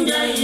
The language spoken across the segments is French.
Yeah.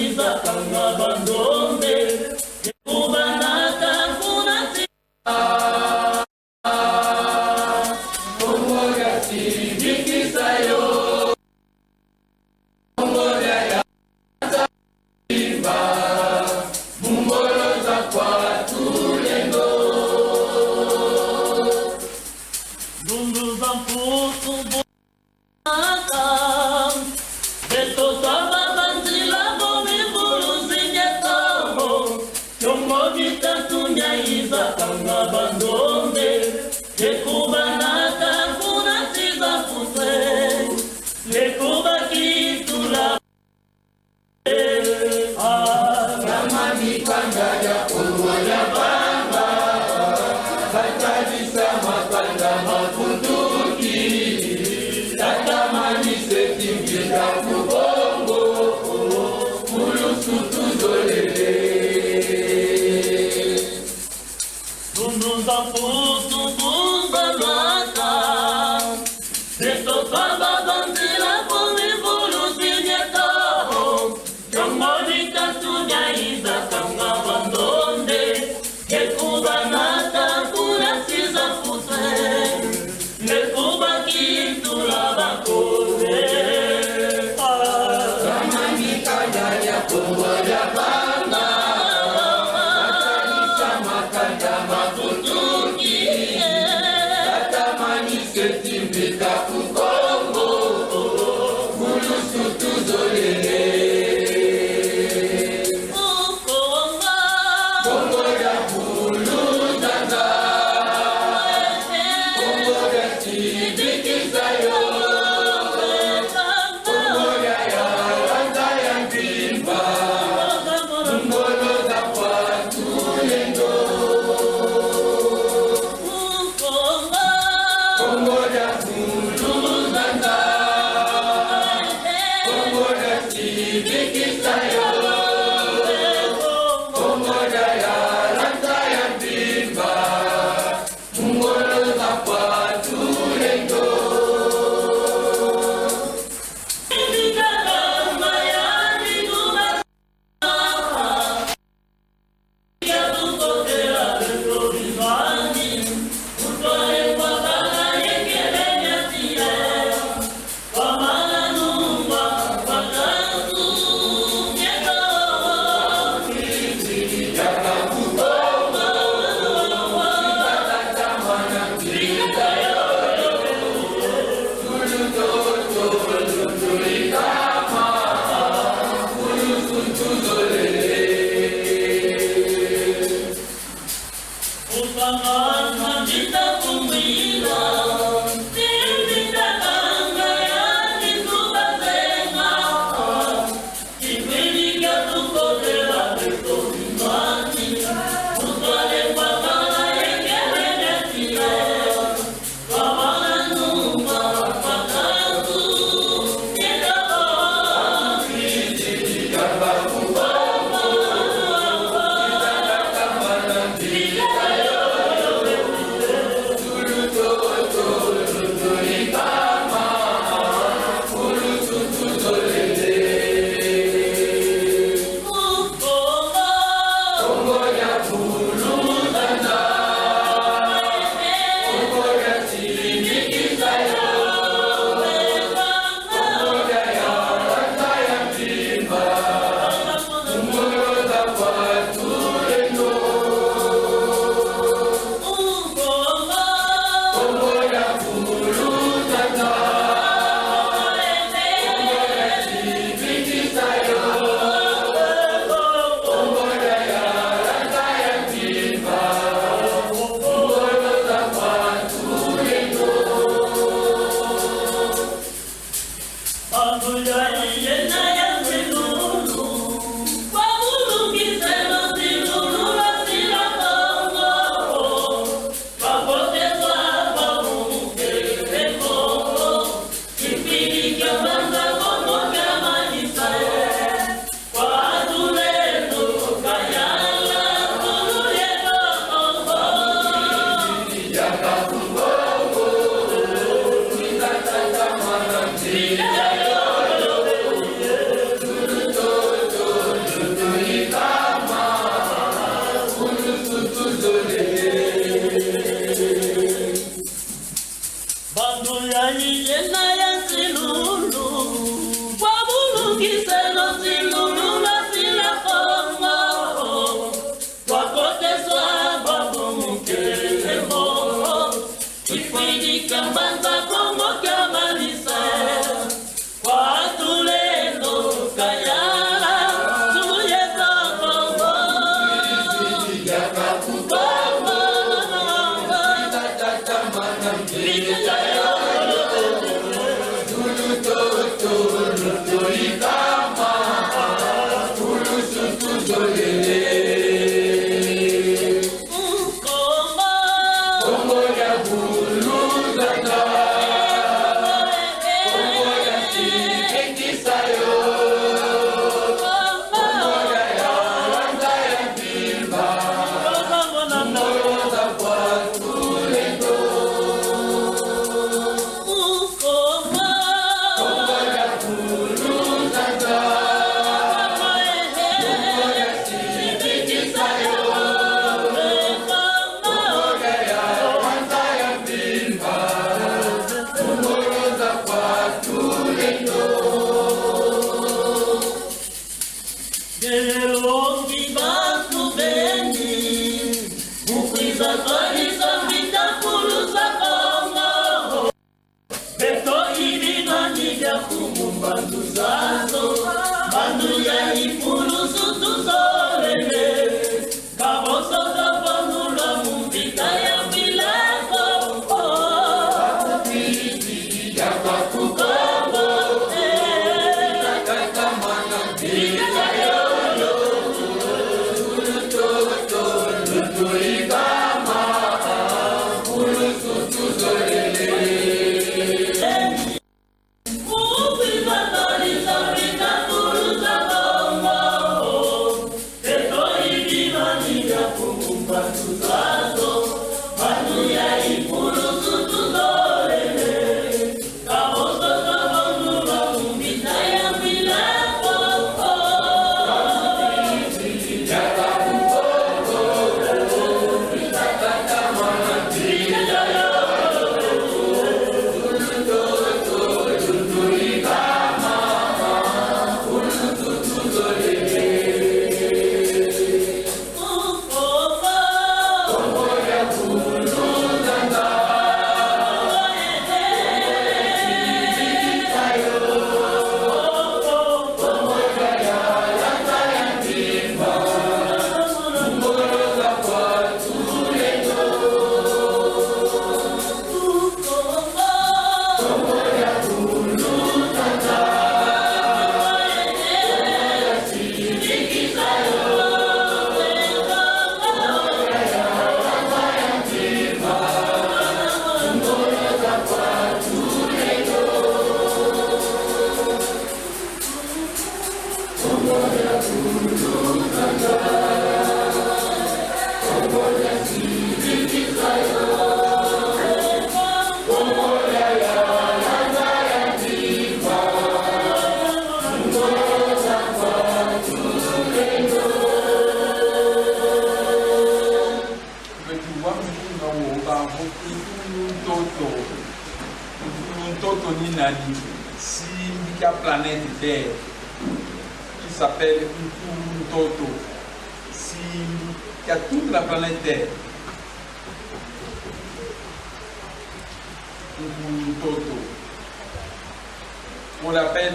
On l'appelle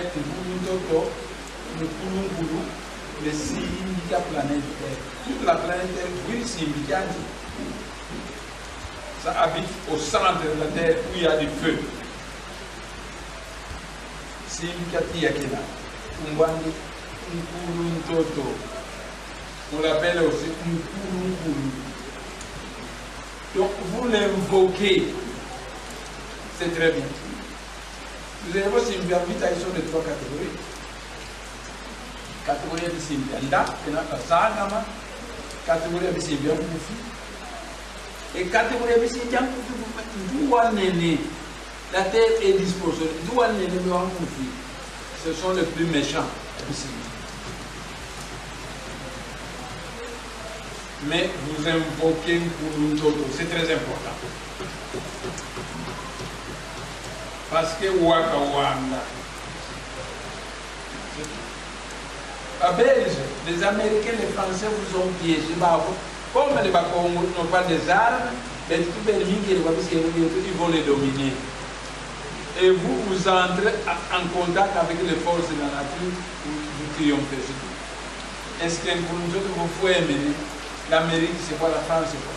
Toto, le Simbica planète Terre. Toute la planète Terre, oui, Simbica dit. Ça habite au centre de la Terre où il y a du feu. Simbica Tiakena. Umbandi Toto. On l'appelle aussi Nkulu. Donc vous l'invoquez. C'est très bien. Vous avez aussi une invitation de trois catégories. Catégorie de Simbianda, Sanama, catégorie de Simbianda, et catégorie de Simbianda, d'où on est né. La terre est disposée. D'où on est né, ce sont les plus méchants. Mais vous invoquez Nkulu Toto, c'est très important. Parce que Waka Wanda, Les Belges, les Américains, les Français vous ont piégé. Comme les Congolais n'ont pas des armes, ils vont les dominer. Et vous entrez en contact avec les forces de la nature, vous triomphez. Est-ce que pour nous autres, vous pouvez mener l'Amérique, c'est quoi la France, c'est quoi?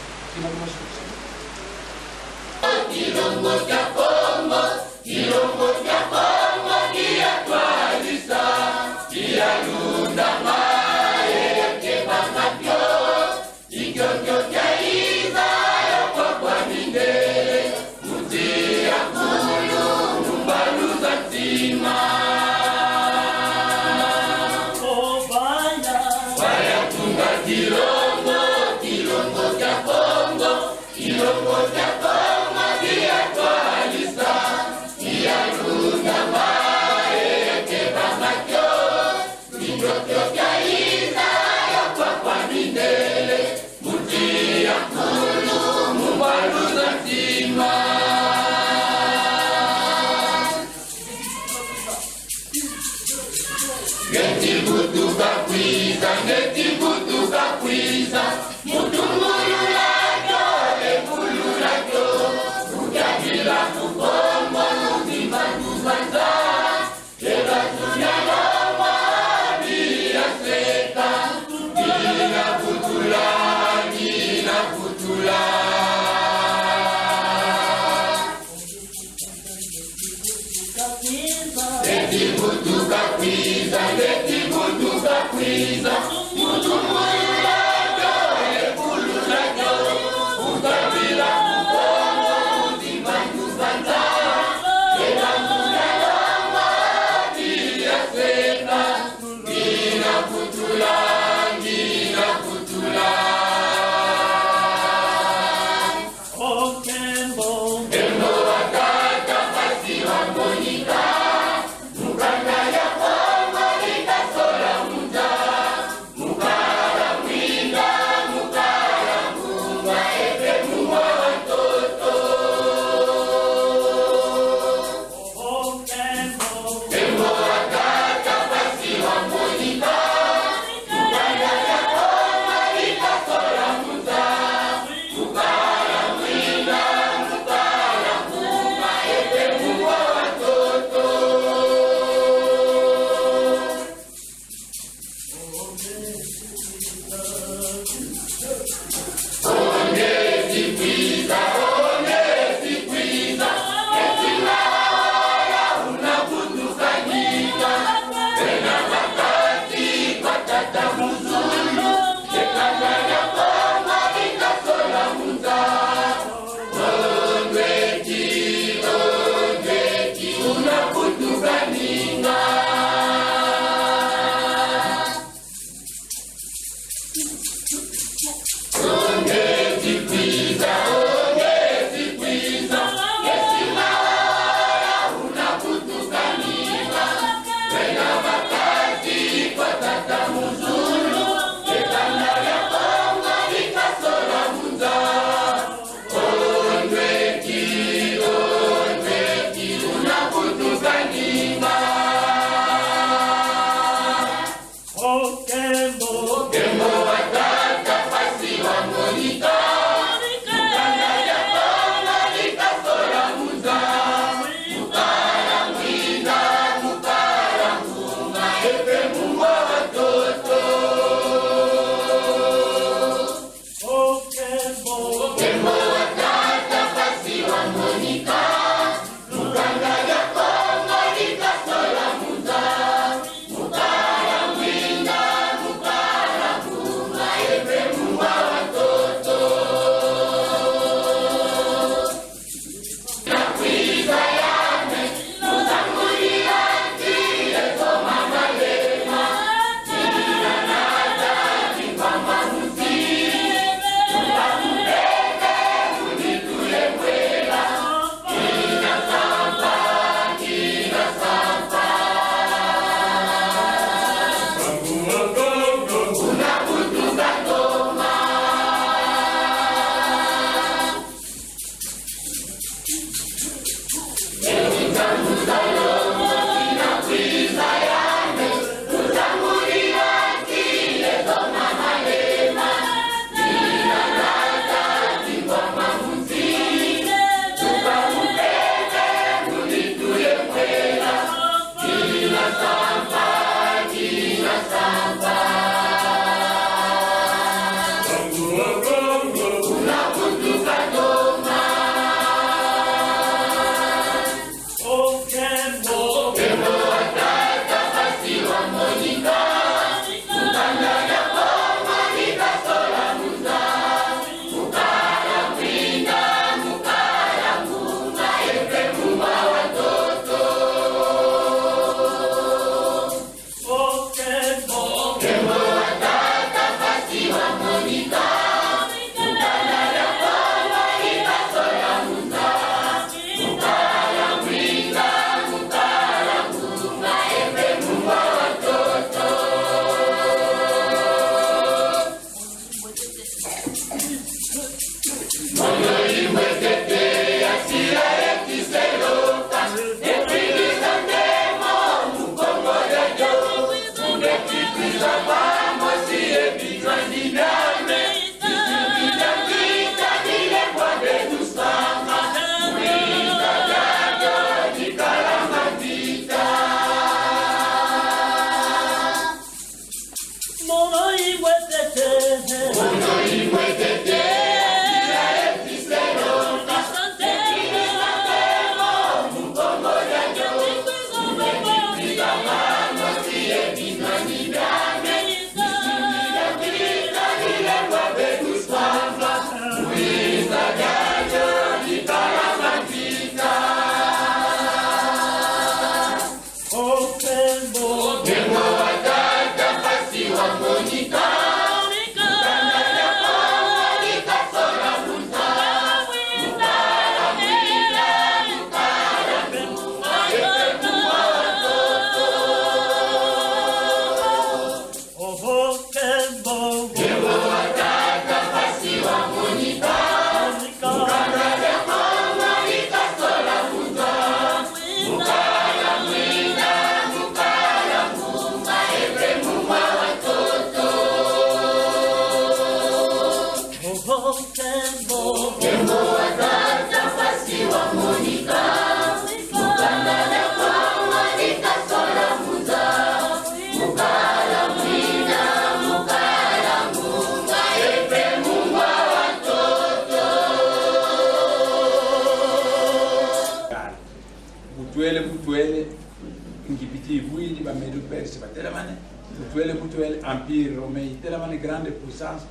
Empire romain, tellement de grande puissance.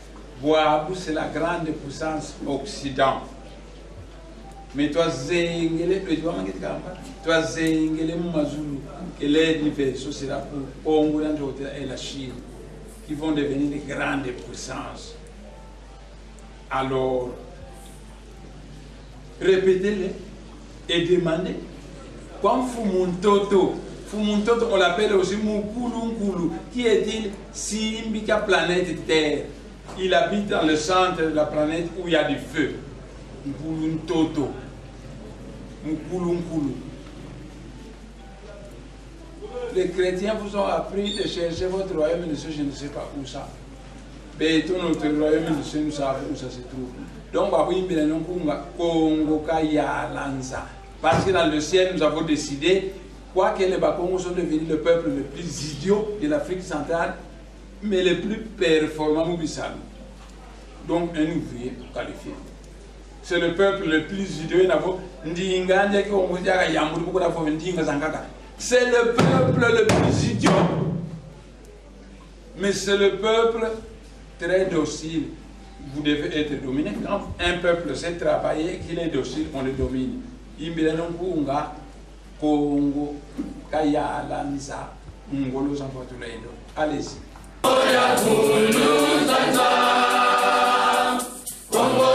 Boabou, c'est la grande puissance occident. Mais toi, Zengele, toi, Zengele, Mazulu, et l'aide universelle, c'est là pour Congo et la Chine, qui vont devenir des grandes puissances. Alors, répétez-les et demandez. Quand Fumuntoto, on l'appelle aussi Mukulunkulu, qui est-il? Simbika planète Terre. Il habite dans le centre de la planète où il y a du feu. Mukuluntoto. Mukulunkulu. Les chrétiens vous ont appris de chercher votre royaume de Dieu, je ne sais pas où ça. Mais tout notre royaume de Dieu, nous savons où ça se trouve. Donc, parce que dans le ciel, nous avons décidé, quoique les Bakongos sont devenus le peuple le plus idiot de l'Afrique centrale, mais le plus performant Mubisal. Donc, un ouvrier qualifié. C'est le peuple le plus idiot. C'est le peuple le plus idiot. Mais c'est le peuple très docile. Vous devez être dominé. Quand un peuple sait travailler et qu'il est docile, on le domine. Congo, Kaya, Lanza, Ngolo, Sanfatulendo. Allez-y. Congo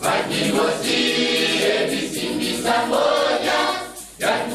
Vai que você é de cima, moja,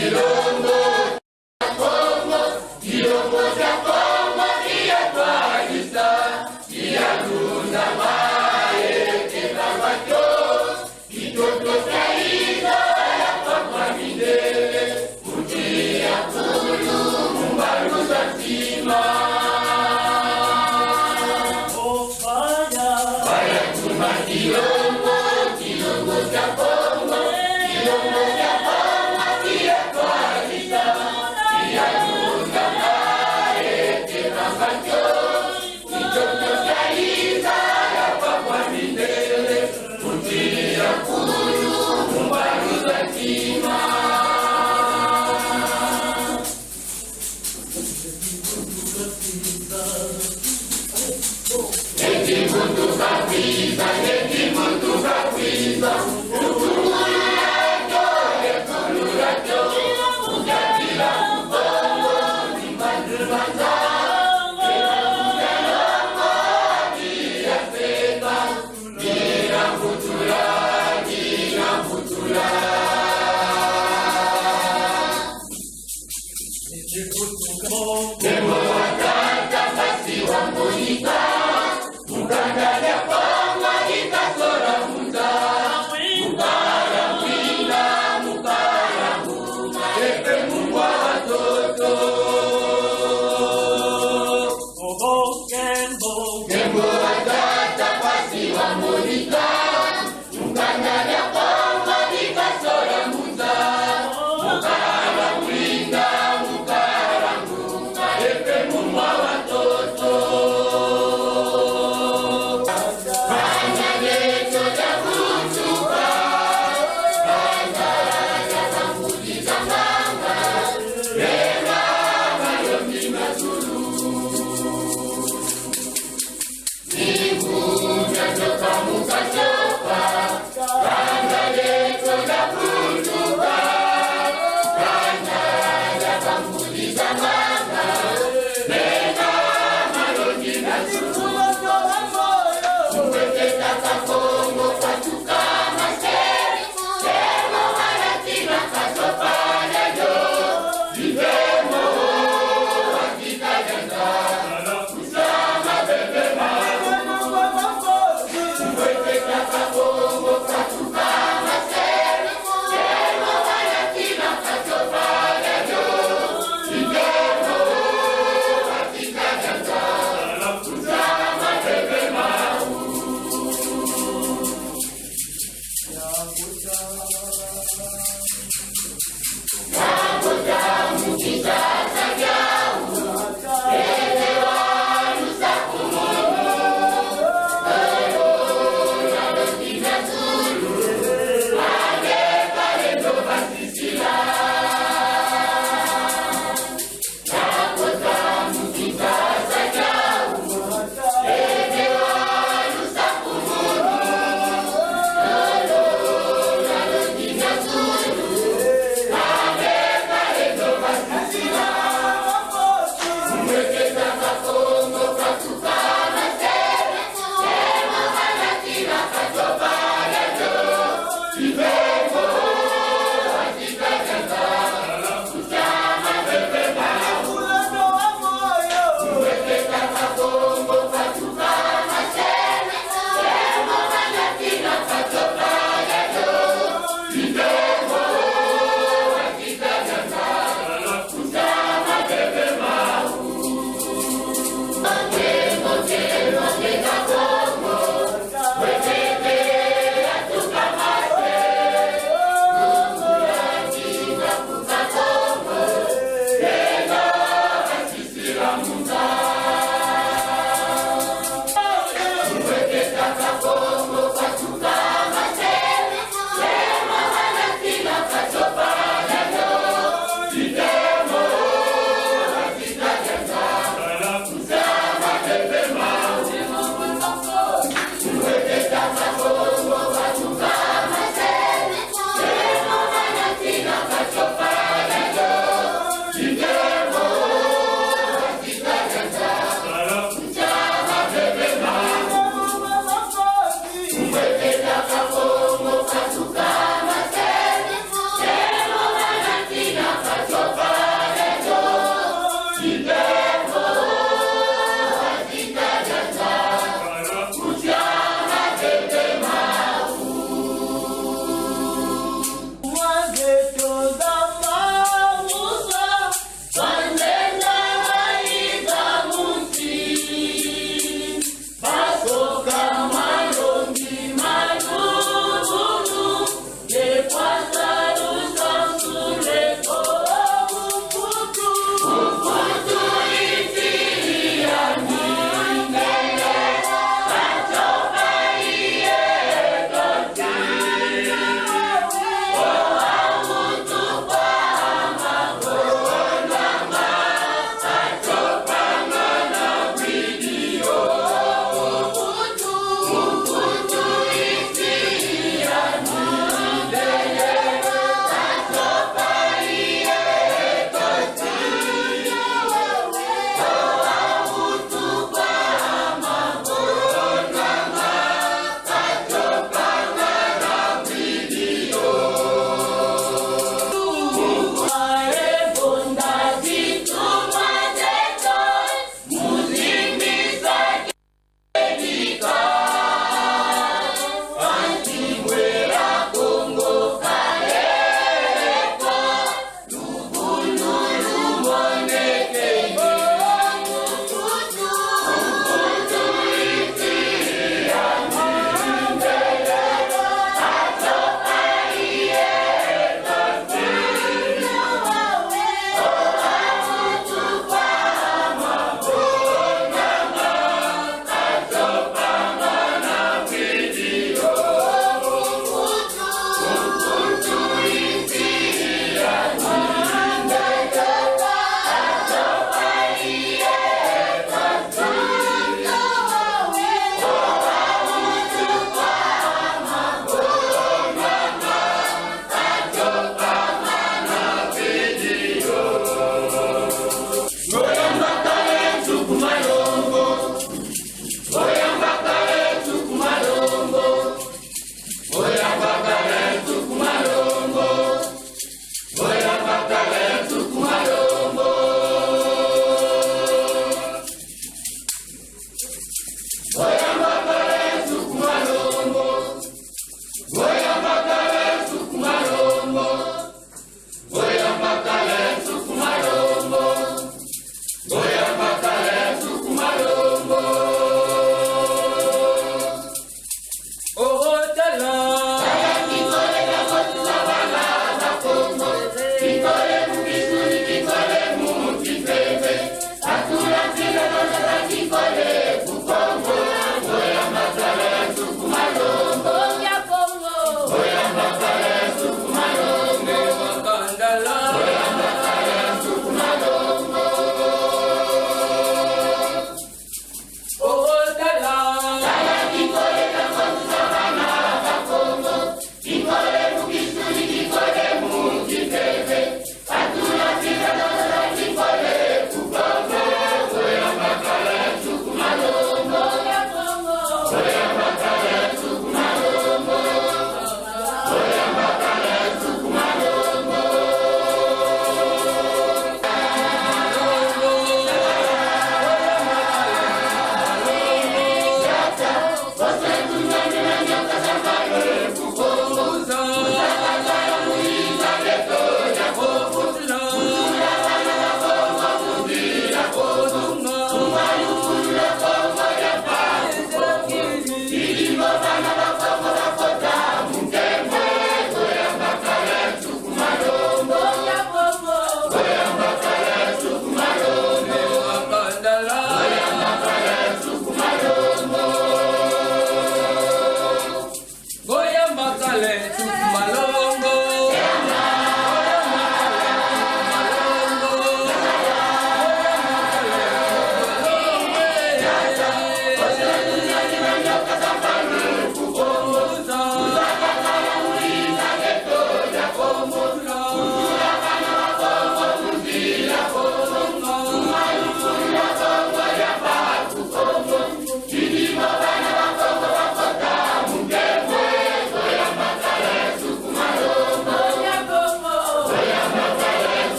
Kilongo cha Kongo, kilongo cha Kongo,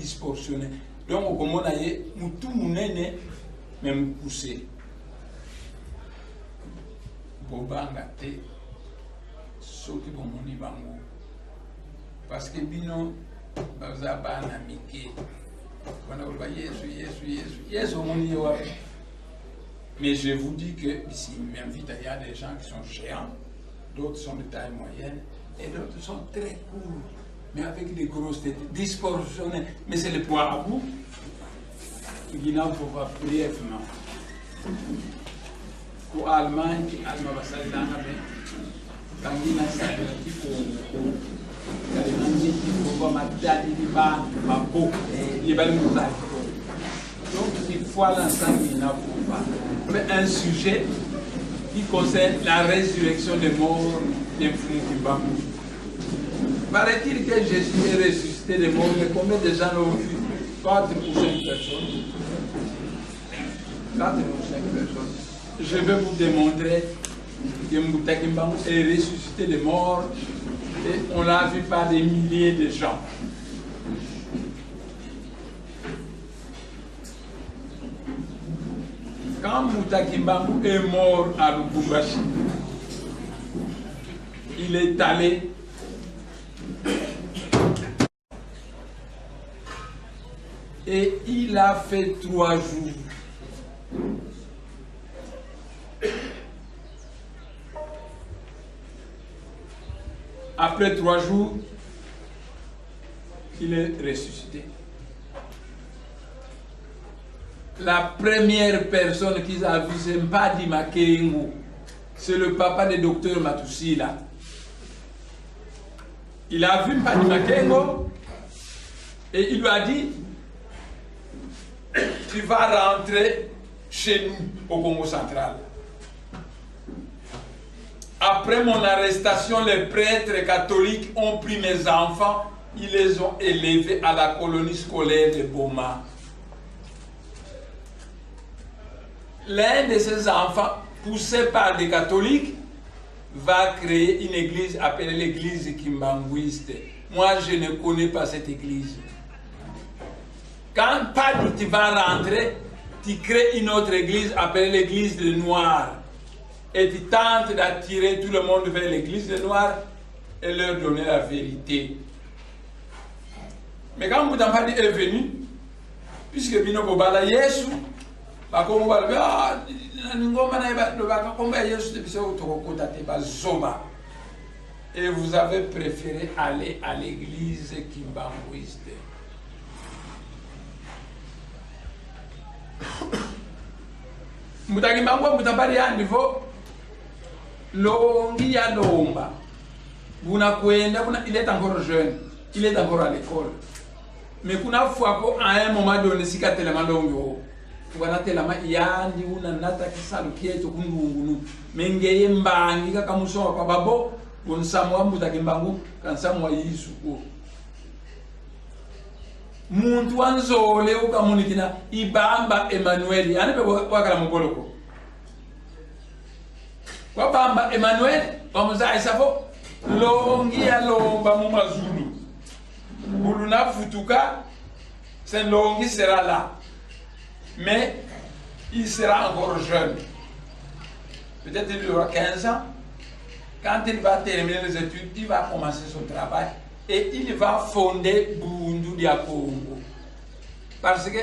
disproportionné. Donc, comme on a dit, tout le monde est même poussé. Bobanga te, sauti bon moni bango. Parce que bino, bazaba na mike. On a dit Yesu, moni yewa. Mais je vous dis que ici, m'invite, il y a des gens qui sont géants, d'autres sont de taille moyenne, et d'autres sont très courts, mais avec des grosses têtes, disproportionnées. Mais c'est le poids à bout. Il n'a pas brièvement. Pour l'Allemagne, l'Allemagne va s'arrêter dans la main. Quand il a ça, il faut donc, il faut l'ensemble, il n'a pas. Un sujet qui concerne la résurrection des morts des Fumukibamou. Paraît-il que Jésus est ressuscité des morts, mais combien de gens l'ont vu? 4 ou 5 personnes. 4 ou 5 personnes. Je vais vous démontrer que Moutakimbamu est ressuscité des morts et on l'a vu par des milliers de gens. Quand Moutakimbamu est mort à Lubumbashi, il est allé et il a fait 3 jours. Après 3 jours, il est ressuscité. La première personne qu'ils ont vue, c'est Mpadi Makengo. C'est le papa du docteur Matusila. Il a vu Mpadi Makengo et il lui a dit: tu vas rentrer chez nous au Congo central. Après mon arrestation, les prêtres catholiques ont pris mes enfants, ils les ont élevés à la colonie scolaire de Boma. l'un de ses enfants, poussé par des catholiques, va créer une église appelée l'église kimbanguiste. Moi, je ne connais pas cette église. Quand Padre, tu vas rentrer, tu crées une autre église appelée l'église des Noirs. Et tu tentes d'attirer tout le monde vers l'église des Noirs et leur donner la vérité. Mais quand Moutambadi est venu, puisque Bino Bobala Yesu, et vous avez préféré aller à l'église kimbanguiste. Mutakimangwa Mutabari à niveau longi ya lomba. Il est encore jeune, il est encore à l'école. Mais kuna fois à un moment donné, si tu as tellement longo, tu vas tellement yandi una nata kisalu kieto kundungunu. Mengeye mbangi kaka musoma kwa babo, unsamwa mutakimbangu kansamwa yisuko. Muntu wanzole ukamunikina ibamba Emmanuel yani pe wakala muboloko kwa bamba Emmanuel bamuza isafo longi ya lomba mu mazulu buluna futuka c'est longi sera là mais il sera encore jeune, peut-être il aura 15 ans. Quand il va terminer les études, il va commencer son travail et il va fonder Bundu dia Congo. Parce que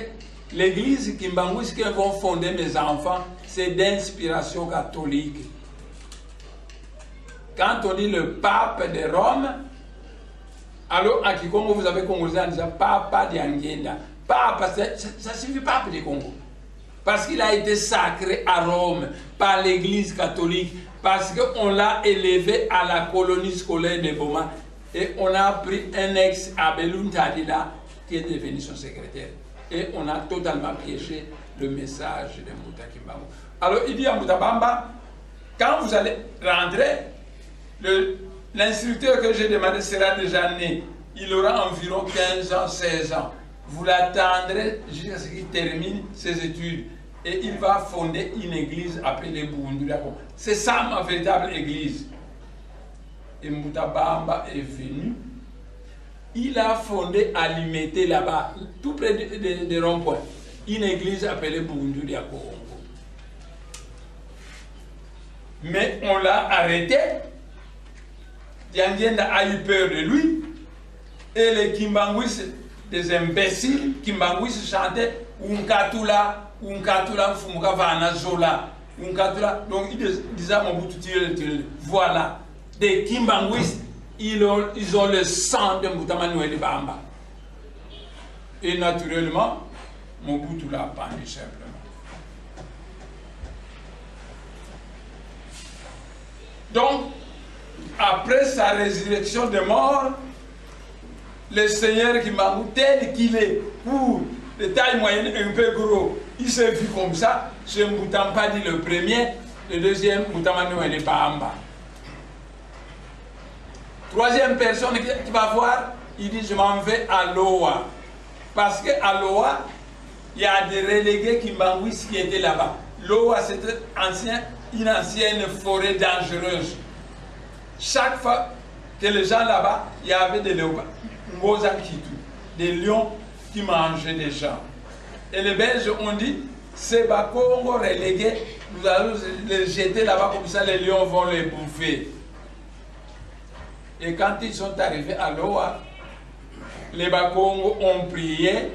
l'église Kimbanguiste qu'ils vont fonder mes enfants, c'est d'inspiration catholique. Quand on dit le pape de Rome, alors à Kikongo, vous avez congolais en disant papa d'Angenda. Papa, ça signifie pape du Congo. Parce qu'il a été sacré à Rome par l'église catholique. Parce qu'on l'a élevé à la colonie scolaire de Boma. Et on a pris un ex-Abelun Tadila qui est devenu son secrétaire. Et on a totalement piégé le message de Mouta Kimbangu. Alors il dit à Moutabamba, quand vous allez rentrer, l'instructeur que j'ai demandé sera déjà né. Il aura environ 15 ans, 16 ans. Vous l'attendrez jusqu'à ce qu'il termine ses études. Et il va fonder une église appelée Bundu. C'est ça ma véritable église. Et Moutabamba est venu. Il a fondé à Limité là-bas, tout près de Rond-Point, une église appelée Bundu de Congo. Mais on l'a arrêté. Diangenda a eu peur de lui. Et les Kimbanguistes, des imbéciles, Kimbanguistes chantaient Unkatula, Unkatula, Fumukavana, Zola, Unkatula. Donc ils disaient à Mobutu, voilà, des Kimbanguistes, ils ont le sang de Moutamanuel Bamba. Et naturellement, Mobutu l'a pendu simplement. Donc, après sa résurrection de mort, le Seigneur Kimbangu, tel qu'il est, pour de taille moyenne un peu gros, il s'est vu comme ça. C'est Moutambadi le premier, le deuxième, Moutamanuel Bamba. Troisième personne qui va voir, il dit je m'en vais à Loa. Parce qu'à Loa, il y a des relégués Kimbanguistes qui étaient là-bas. Loa, c'était une ancienne forêt dangereuse. Chaque fois que les gens là-bas, il y avait des léopards, des lions qui mangeaient des gens. Et les Belges ont dit, c'est Bakongo relégué, nous allons les jeter là-bas comme ça, les lions vont les bouffer. Et quand ils sont arrivés à Loa, les Bakongo ont prié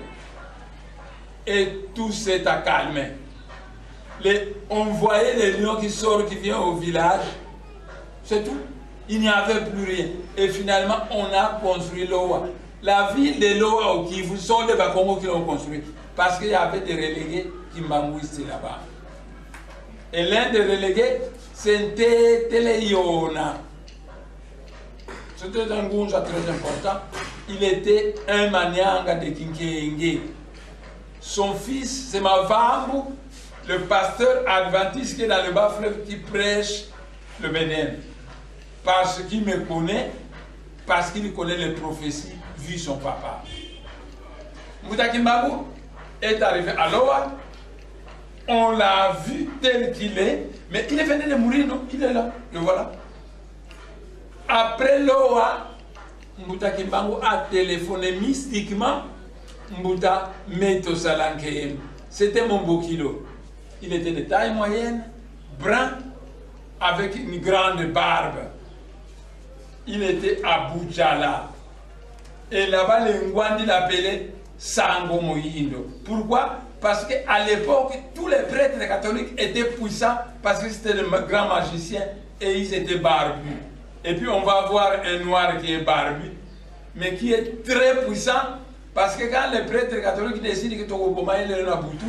et tout s'est calmé. On voyait les lions qui sortent, qui viennent au village, c'est tout. Il n'y avait plus rien. Et finalement, on a construit Loa. La ville de Loa au Kivu sont les Bakongo qui l'ont construit. Parce qu'il y avait des relégués qui m'embouissaient là-bas. Et l'un des relégués, c'était Teleyona. C'était un Gunja très important. Il était un Manyanga de Kinkenge. Son fils, c'est Mavambu, le pasteur adventiste qui est dans le bas-fleuve qui prêche le Bénin. Parce qu'il me connaît, parce qu'il connaît les prophéties, vu son papa. Mouta Kimbangu est arrivé à Loa. On l'a vu tel qu'il est, mais il est venu de mourir, non? Il est là, le voilà. Après Loa, Mbuta Kimbangu a téléphoné mystiquement Mbuta Meto Salankeem. C'était mon beau kilo. Il était de taille moyenne, brun, avec une grande barbe. Il était à Boudjala. Et là-bas, les Ngwandi l'appelaient Sango Moyindo. Pourquoi? Parce qu'à l'époque, tous les prêtres catholiques étaient puissants parce que c'était des grands magiciens et ils étaient barbus. Et puis on va voir un noir qui est barbu, mais qui est très puissant parce que quand les prêtres catholiques décident que Togoboma est le Nabutu,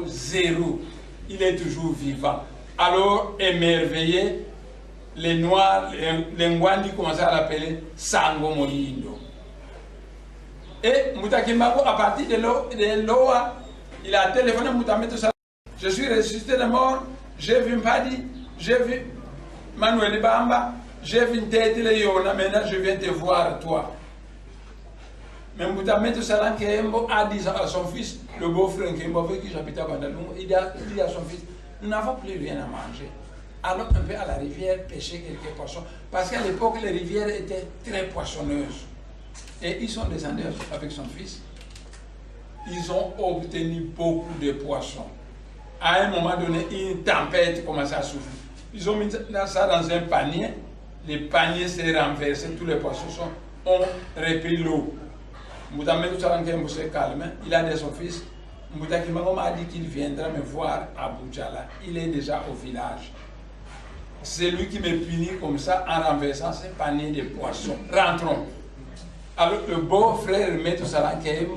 zéro. Il est toujours vivant. Alors, émerveillé, les noirs, les Ngwandi commençaient à l'appeler Sango Moyindo. Et Mbuta Kimbangu, à partir de Loa, il a téléphoné Mbuta Meto Salankeem. Je suis ressuscité de mort, j'ai vu Mpadi, j'ai vu Manuel Bamba, j'ai vu Ntete Yona, maintenant je viens te voir toi. Mais Mbuta Meto Salankeem a dit à son fils, le beau-frère avec qui j'habitais à Bandaloum, il a dit à son fils, nous n'avons plus rien à manger. Allons un peu à la rivière pêcher quelques poissons. Parce qu'à l'époque, les rivières étaient très poissonneuses. Et ils sont descendus avec son fils. Ils ont obtenu beaucoup de poissons. À un moment donné, une tempête commençait à souffler. Ils ont mis ça dans un panier. Le panier s'est renversé, tous les poissons ont repris l'eau. Mbuta Meto Salankeem s'est calmé. Il a dit à son fils, Mbuta Kimbangu m'a dit qu'il viendra me voir à Boudjala. Il est déjà au village. C'est lui qui me punit comme ça en renversant ce panier de poissons. Rentrons. Alors le beau-frère Meto Salankeem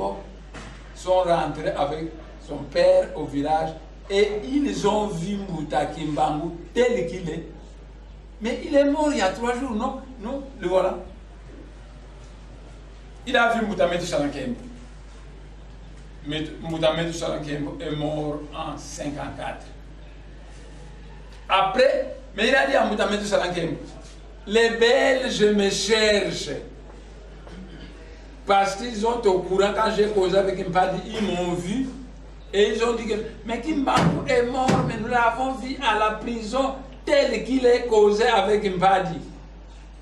sont rentrés avec son père au village et ils ont vu Mbuta Kimbangu tel qu'il est. Mais il est mort il y a 3 jours, non? Non, le voilà. Il a vu Mbuta Meto Salankeem. Mbuta Meto Salankeem est mort en 54. Après, mais il a dit à Mbuta Meto Salankeem, les Belges me cherchent. Parce qu'ils sont au courant, quand j'ai causé avec Mpadi, ils m'ont vu. Et ils ont dit que, mais Kimbangu est mort, mais nous l'avons vu à la prison tel qu'il est causé avec Mpadi.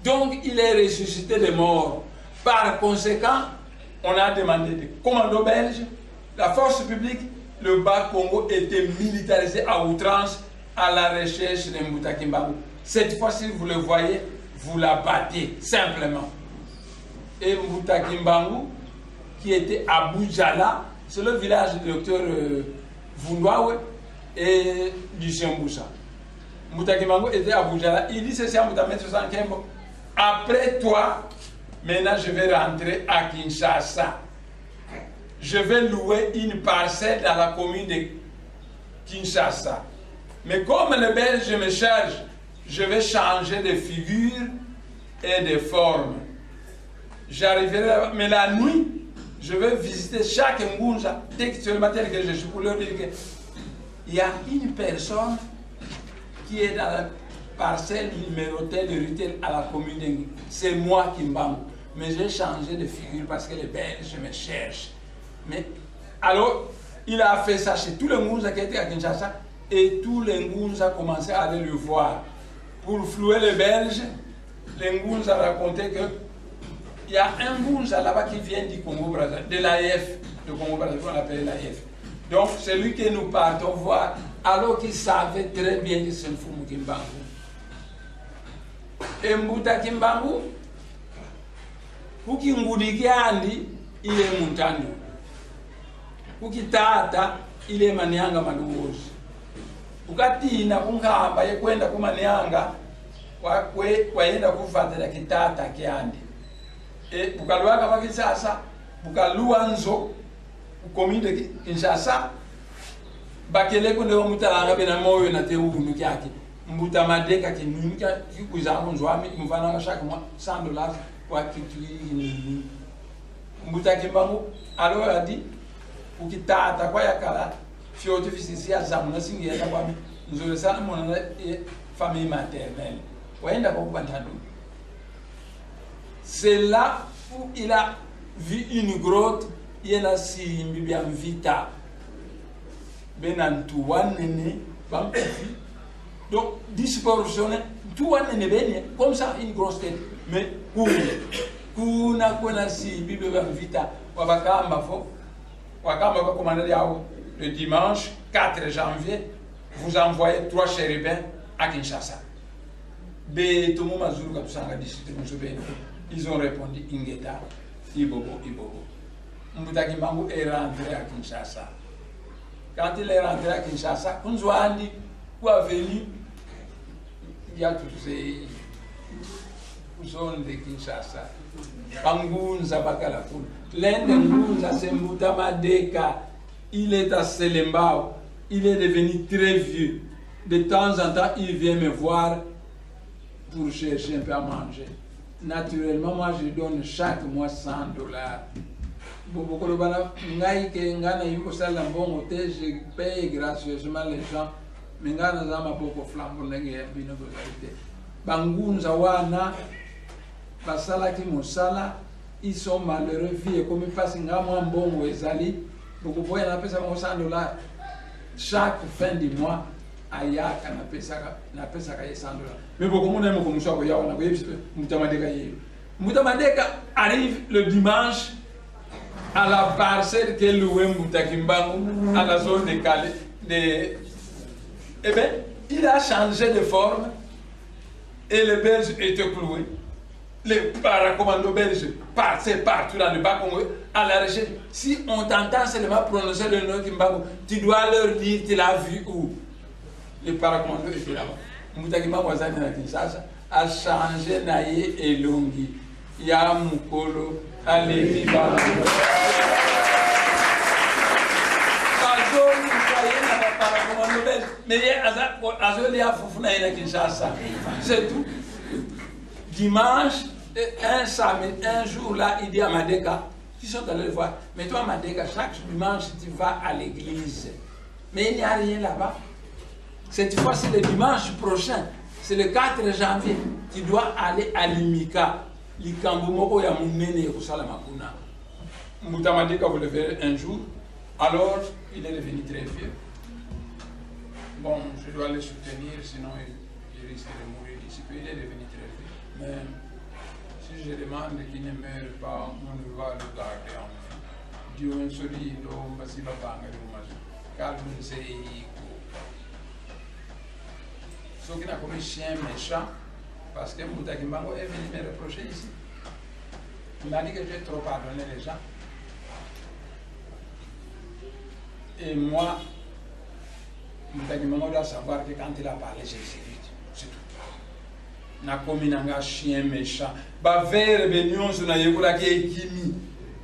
Donc il est ressuscité de mort. Par conséquent, on a demandé des commandos belges, la force publique, le Bas-Congo était militarisé à outrance à la recherche de Mbuta Kimbangu. Cette fois-ci, vous le voyez, vous la battez simplement. Et Mbuta Kimbangu, qui était à Boudjala, c'est le village du docteur Vundwawe et Lucien Boussa. Mbuta Kimbangu était à Boudjala. Il dit ceci à Mbuta Meto Salankeem, après toi, maintenant je vais rentrer à Kinshasa. Je vais louer une parcelle dans la commune de Kinshasa. Mais comme les Belges me chargent, je vais changer de figure et de forme. J'arriverai là, mais la nuit, je vais visiter chaque Ngunza, textuellement tel que je suis, pour leur dire qu'il y a une personne qui est dans la parcelle numérotée de Rutel à la commune de c'est moi qui m'bam. Mais j'ai changé de figure parce que les Belges me cherchent. Mais alors, il a fait ça chez tous les Ngunza qui étaient à Kinshasa et tous les Ngunza commençaient à aller le voir. Pour flouer les Belges, les Ngunza racontaient que il y a un Ngunza là-bas qui vient du Congo-Brazzaville, de l'AF, de Congo-Brazzaville, on l'appelle l'AF. Donc, c'est lui que nous partons voir, alors qu'il savait très bien que c'est le Fumu Kimbangu. Et Mbuta Kimbangu, kuki ngudiki andi, il est Mutandu. Kuki tata, il est Manianga Maluozi. Ukatina kunkamba yekwenda kumanianga, kwenda kufatela kitata kiandi. Et bukaluaka pa Kinshasa, bukaluanzo, commune de Kinshasa, bakele kunde wa mutalanga bena moyo na te unu kyake. Mbuta madeka ki nunika ki kuzangu nzwami mfana chaque mois $100 kwa kitu hii. Mbuta Kimbangu alors a dit ukitata kwa yakala fiote fisisi ya zamu na singi ya kwami nzole sana mwana famille maternelle. Waenda kwa kubantadu. C'est là où il a vu une grotte, il y a Simbi bien vita. benan tuwan nene bankufi. Donc disproportionné tuwan nene benye comme ça une grosse tête mais kuna kuna si bible va vita wabakamba fo wakamba kwa commandant yao le dimanche 4 janvier vous envoyez 3 chérubins à Kinshasa. Ils ont répondu Ingeta, Ibobo, Ibobo. Mbutaki Mbangu est rentré à Kinshasa. Quand il est rentré à Kinshasa, Kunzwandi, où est venu, il y a tous ces zones de Kinshasa. Pangunza Bakalakul. L'un de Ngunza, c'est Mbutamadeka. Il est à Selembao. Il est devenu très vieux. De temps en temps, il vient me voir pour chercher un peu à manger. Naturellement, moi, je donne chaque mois $100. Je paye gracieusement les gens. Mais ils sont malheureux, vie comme ils passent un bon ezali. Beaucoup de gens ont $100 chaque fin du mois. Ayaka na pesa ka $100. Mais beaucoup de gens comme ça Mbutamadeka arrive le dimanche à la parcelle que loué Mbutakimbangu à la zone de Calais. Eh bien, il a changé de forme et les Belges étaient cloués. Les paracommandos belges passaient partout dans le Bas-Congo à la recherche. Si on t'entend seulement prononcer le nom Kimbangu, tu dois leur dire tu l'as vu où. Les paracommandos étaient là-bas. Mbutakimbangu a changé Naye et Longi. Ya Mukolo, Aleki Balango. Mais c'est tout. Dimanche, un jour là, il dit à Madeka, ils sont allés le voir, mais toi Madeka, chaque dimanche tu vas à l'église. Mais il n'y a rien là-bas. Cette fois c'est le dimanche prochain, c'est le 4 janvier, tu dois aller à Limika. Likambumoko ya munene kusala makuna. Mutamadeka vous le verrez un jour, alors il est devenu très vieux. Bon, je dois le soutenir, sinon il risque de mourir d'ici peu. Il est devenu très vieux. Mais si je demande qu'il ne meure pas, on va le garder en vie. Dieu est solide, on va s'y battre. Car nous sommes ceux qui n'ont commis chien méchant, parce que Mbutakimbangu est venu me reprocher ici. Il m'a dit que j'ai trop pardonné les gens. Et moi, Mbutakimbangu doit savoir que quand il a parlé, j'ai séduit. C'est tout. Na commis un chien méchant. Ba verbe nyonso na yekola ki ekimi.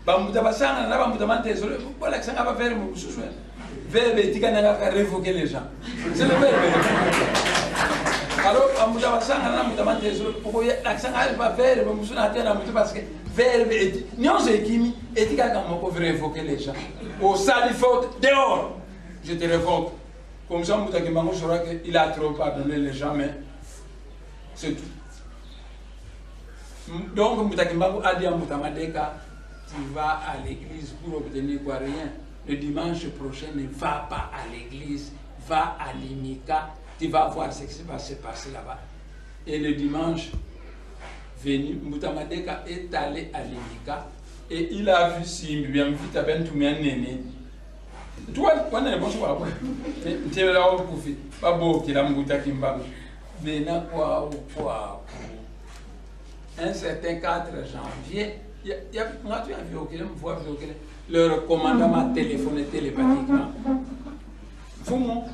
Ba mutabasanga na ba mutamante solo. Voilà que ça va faire mon souchou. Verbe etika na révoquer les gens. C'est le verbe. Alors, mutabasanga na mutamante solo. Pourquoi l'accent va faire mon souchou na tena mutu parce que verbe etika nyonso ekimi etika comme ko révoquer les gens. Au sali faute dehors. Je te révoque. Comme ça, Mbutakimbangu saura qu'il a trop pardonné les gens, mais c'est tout. Donc, Mbutakimbangu a dit à Mbutamadeka, tu vas à l'église pour obtenir quoi? Rien. Le dimanche prochain, ne va pas à l'église, va à Limika, tu vas voir ce qui va se passer là-bas. Et le dimanche venu, Mbutamadeka est allé à Limika et il a vu Simbi, bien vu, tu as bien tout mis un néné. Toi, on est bon sur la boîte. Tu es là au profit. Pas beau qu'il a Mbutakimbangu. Mais n'a quoi ou quoi. Un certain 4 janvier, moi tu as vu auquel me voit le commandant m'a téléphoné télépathiquement. Fumo,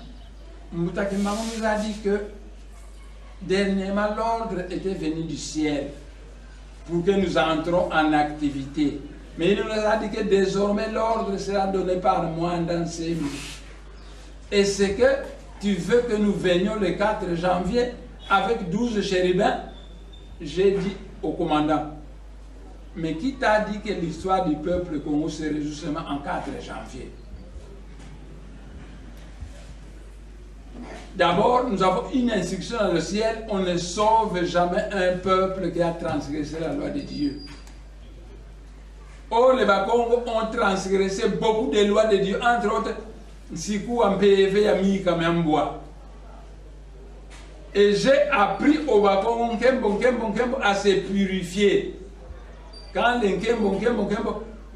Mbutakimbangu nous a dit que dernièrement l'ordre était venu du ciel pour que nous entrons en activité. Mais il nous a dit que désormais l'ordre sera donné par moi dans ces minutes. Et c'est que tu veux que nous venions le 4 janvier avec 12 chérubins? J'ai dit au commandant, mais qui t'a dit que l'histoire du peuple Congo se résout seulement en 4 janvier? D'abord, nous avons une instruction dans le ciel, on ne sauve jamais un peuple qui a transgressé la loi de Dieu. Or, les Bakongo ont transgressé beaucoup de lois de Dieu, entre autres Nsiku ampeve ya mika memboa. Et j'ai appris au Bakongo Nkembo à se purifier. Quand le Nkembo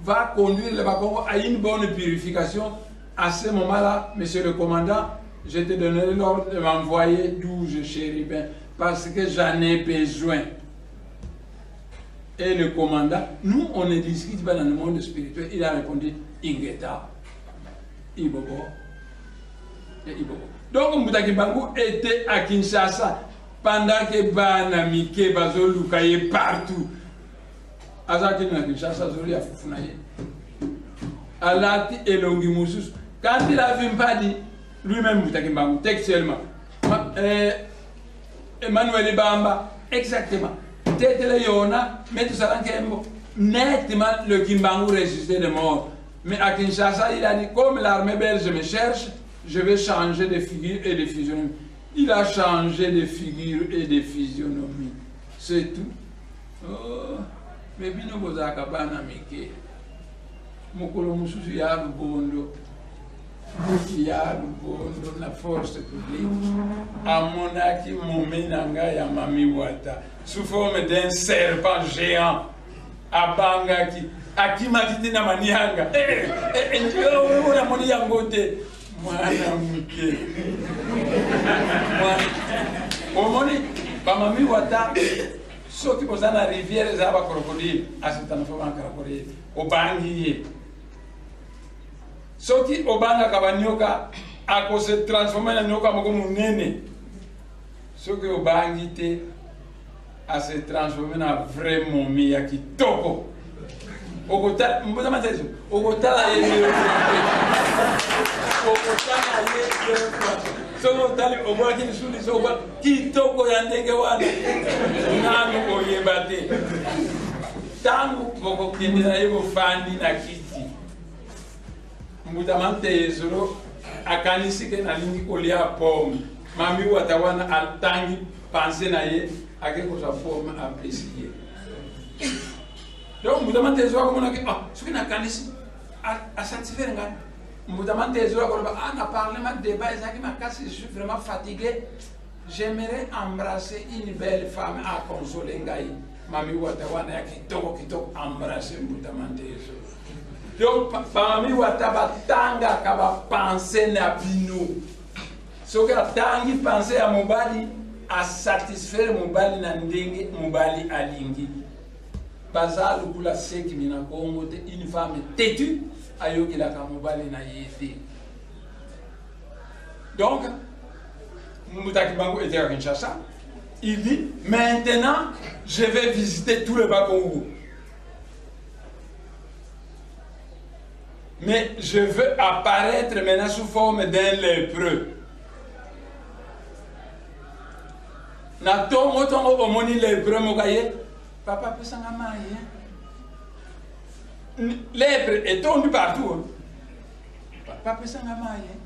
va conduire le Bakongo à une bonne purification, à ce moment-là, monsieur le commandant, je te donnerai l'ordre de m'envoyer 12 chérubins parce que j'en ai besoin. Et le commandant, nous on ne discute pas dans le monde spirituel, il a répondu Ingeta, Ibobo et Ibobo. Donc Mbutaki Bangu était à Kinshasa pendant que Bana Mike Bazolukaye partout. Azaki na Kinshasa Zoli a Fufunaye. Alati Elongi Moussous. Quand il a vu Mpadi, lui-même Mbutaki Bangu, textuellement. Emmanuel Bamba, exactement. Tétele Yona, mais tout ça nettement le Kimbangu ressuscité de mort. Mais à Kinshasa, il a dit, comme l'armée belge me cherche, je vais changer de figure et de physionomie. Il a changé de figure et de physionomie. C'est tout. Oh, mais bino bozaka bana mike. Mokolo mususu ya lubondo. Ya lubondo na force publique. Amonaki momenanga ya mami wata. Sous forme d'un serpent géant. Abangaki. Akimaki na manianga. Ndio una moni yangote. Mwana mke. Omoni bamami wata soki bozana rivière za ba crocodile asitana fama crocodile obangi soki obanga kabanyoka ako se transformer na nyoka moko munene soki obangi te a se transformer na vrai momie ya kitoko okota mboza matezo okotala yeye so tali obwaki suli so ba kitoko ya ndenge wana nanu oyebate tangu boko kendela yebo fandi na kiti mbutamante ezoro akanisike na lingi kolia pomme mami watawana altangi penser na ye akeko sa pomme apprécier donc mbutamante ezoro komona ke soki na kanisi a satisfaire ngani. On a parlé de débat, je suis vraiment fatigué. J'aimerais embrasser une belle femme à consoler. Mami Watawana kitoko embrasser Mbutamante. Donc, Mami Watabatanga kaba penser na bino. So que tangi penser à Mobali à satisfaire Mobali na ndenge Mobali alingi. Bazal ou la seki mina Congo une femme têtue. Donc, Mbutaki Bangu était à Kinshasa. Il dit, maintenant, je vais visiter tout le Bas-Congo. Mais je veux apparaître maintenant sous forme d'un lépreux. Natongo tongo omoni lépreux mokaye. Papa peut s'en amayer. Lèpre est tombé partout. Papa peut s'en amayer.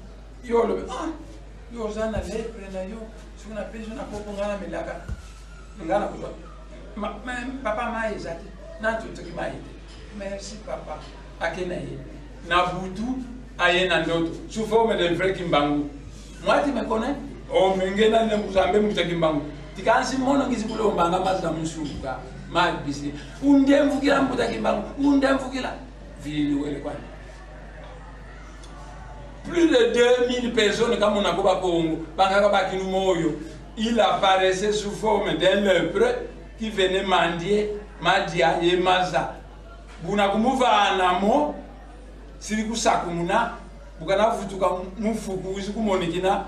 Yo le yo zana lèpre na yo. Si on appelle ça na koko ngana melaka. Ngana ko. Papa maye zati. Na tutu ki maye. Merci papa. Akenaye. Na butu aye na ndoto. Sous forme de vrai Kimbangu. Moi tu me connais? Oh mengena ne muzambe mutakimbangu. Tikansi mono ngizikulo mbanga mazda musuka. Malbisi. Undemvukila Mbutaki Bangu. Undemvukila. Vili wele kwani. Plus de 2000 personnes comme on a au Congo. Bangaka bakinu moyo. Il apparaissait sous forme d'un lépreux qui venait mendier Madia et Maza. Buna kumuva anamo siliku sakumuna bukana futuka mufuku wisiku monikina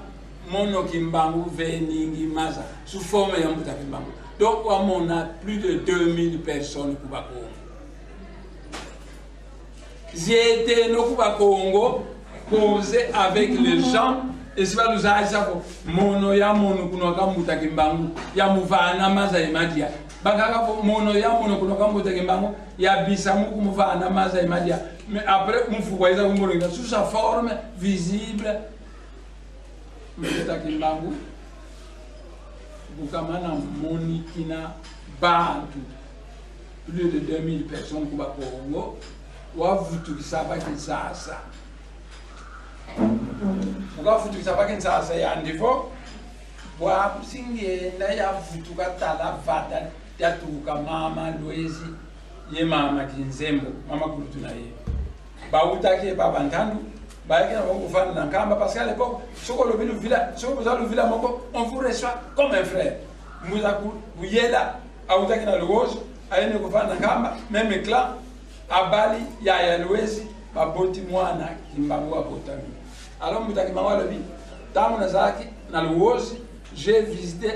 mono Kimbangu veningi Maza sous forme ya Mbutaki Bangu. Donc, on a plus de 2000 personnes au Congo. J'ai été au Congo, posé avec les gens, et c'est pas nous a dit ça. Mono ya mono kunoka Mbutaki Bangu, ya muvana maza imadia. Bangaka mono ya mono kunoka Mbutaki Bangu, ya bisamu kumuvana maza imadia. Mais après, on voit ça sous sa forme visible. Mbutaki Bangu. Bukamana Monikina Bantu, plus de 2000 personnes au Congo, ou à vous tout ça, Muka futu sabaki sasa ya ndivyo wa singe na ya futu katala vada ya tuka mama Louise ye mama kinzembo mama kulutu na ye ba utaki baba ntandu ba yake na kufana na kamba parce qu'à l'époque soko le village soko za le village moko on vous reçoit comme un frère muza ku yela autaki na Louise ayene kufana na kamba même clan abali ya Louise ba boti mwana kimbangu wa botami. Alors, j'ai visité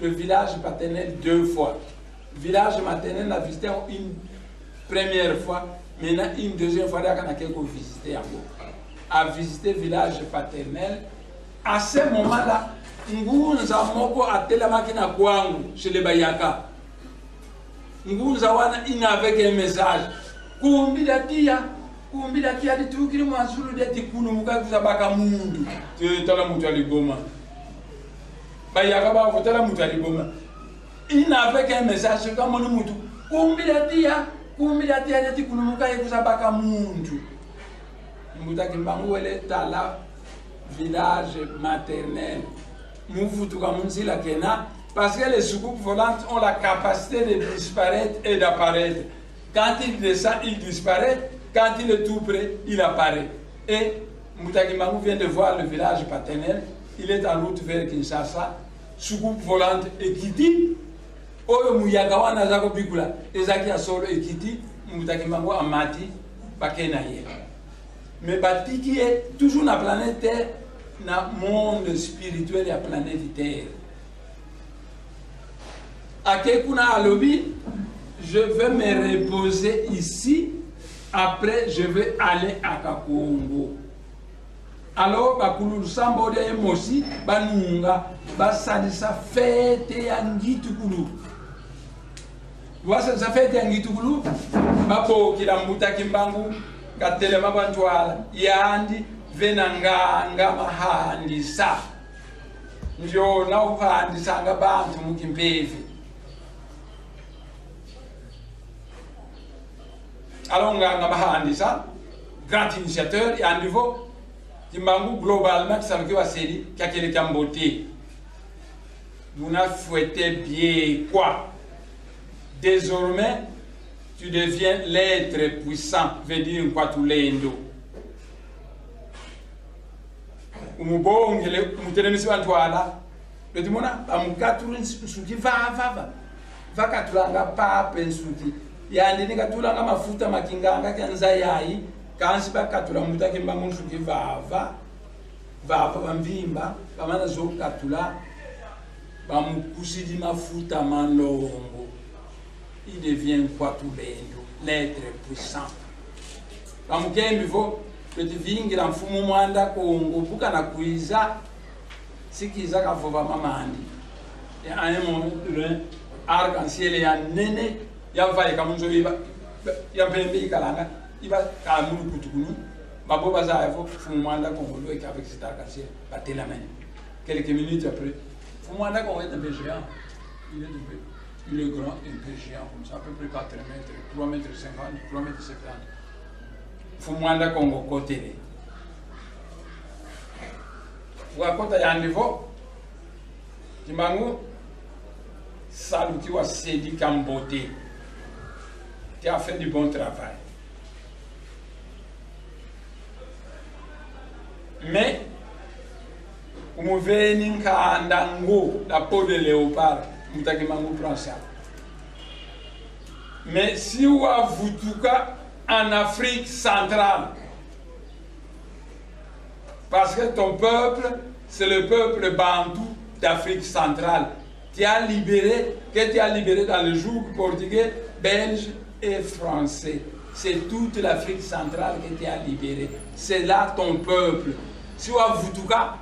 le village paternel 2 fois. Le village maternel a visité une première fois, maintenant une deuxième fois, j'ai visité à visiter le village paternel. À ce moment-là, Ngunza Moko a tellement chez les Bayaka. Ngunza Wana, il n'avait qu'un message. Kumbida Tia. Kumbila kia di tukiri mwansuru de tikunu muka kusabaka mundu tala mutu aligoma bayaka ba tala mutu aligoma ina avec un message comme on mutu kumbila tia de tikunu muka kusabaka mundu muta kimbangu wele tala village maternel mufutu ka munzila kena parce que les soucoupes volantes ont la capacité de disparaître et d'apparaître. Quand il descend, il disparaît. Quand il est tout près, il apparaît. Et Moutakimangu vient de voir le village paternel. Il est en route vers Kinshasa. Soucoupe volante Ekiti. Oyo Muyagawa Nazako Bikula. Ezaki Asolo Ekiti. Moutakimangu Amati. Bakenaye. Mais Batiki est toujours dans la planète Terre. Dans le monde spirituel et la planète Terre. À Kekuna Alobi, je vais me reposer ici. Après, je vais aller à Kakongo. Alors, Bakulu Sambo de Mosi, Banunga, Basadisa fête ya Ngitukulu. Voici sa fête ya Ngitukulu. Babo Kilambuta Kimbangu, Katelema Bantwala, Yandi, Venanga, Mahandi Sa. Njo na upandi sanga bantu mukimpevi. Alors, on a un grand initiateur et à niveau, Kimbangu globalement, ça veut dire qu'il y a quelqu'un qui a beauté. Vous n'avez fouetté bien quoi? Désormais, tu deviens l'être puissant, veut dire quoi tout l'endo. Umubonge, umutelemisi wantwala, le dimona, amukaturi nsuki va katulanga papa nsuki. Yandi ni katula nga mafuta makinganga kanza yayi kansi bakatula muta kimbangu nsuki vava bamvimba bamana zo katula bamukusidi mafuta malongo. Il devient quoi tout l'être puissant. Bamukembi vo petivingira mfumu mwanda kongo buka na kuiza sikiza kavova mamandi. Et à un moment le arc-en-ciel ya nene ya vaye kamunzo iba ya pembe kalanga iba kamunu kutukunu babo bazayavo fumwanda kongolo et avec cet arc-en-ciel battait la main. Quelques minutes après fumwanda kongo est un peu géant. Il est grand et un peu géant comme ça, à peu près 4 mètres, 3 mètres 50, 3 mètres 70. Fumwanda kongo côté. Wakota ya niveau Kimbangu saluti wa Sedi Kambote. Tu as fait du bon travail. Mais, vous venez à Ndango, la peau de léopard, vous prend ça. Mais si vous avez en Afrique centrale, parce que ton peuple, c'est le peuple bantou d'Afrique centrale, tu as libéré dans le joug portugais, belge, et français. C'est toute l'Afrique centrale que tu as libérée. C'est là ton peuple. Si tu as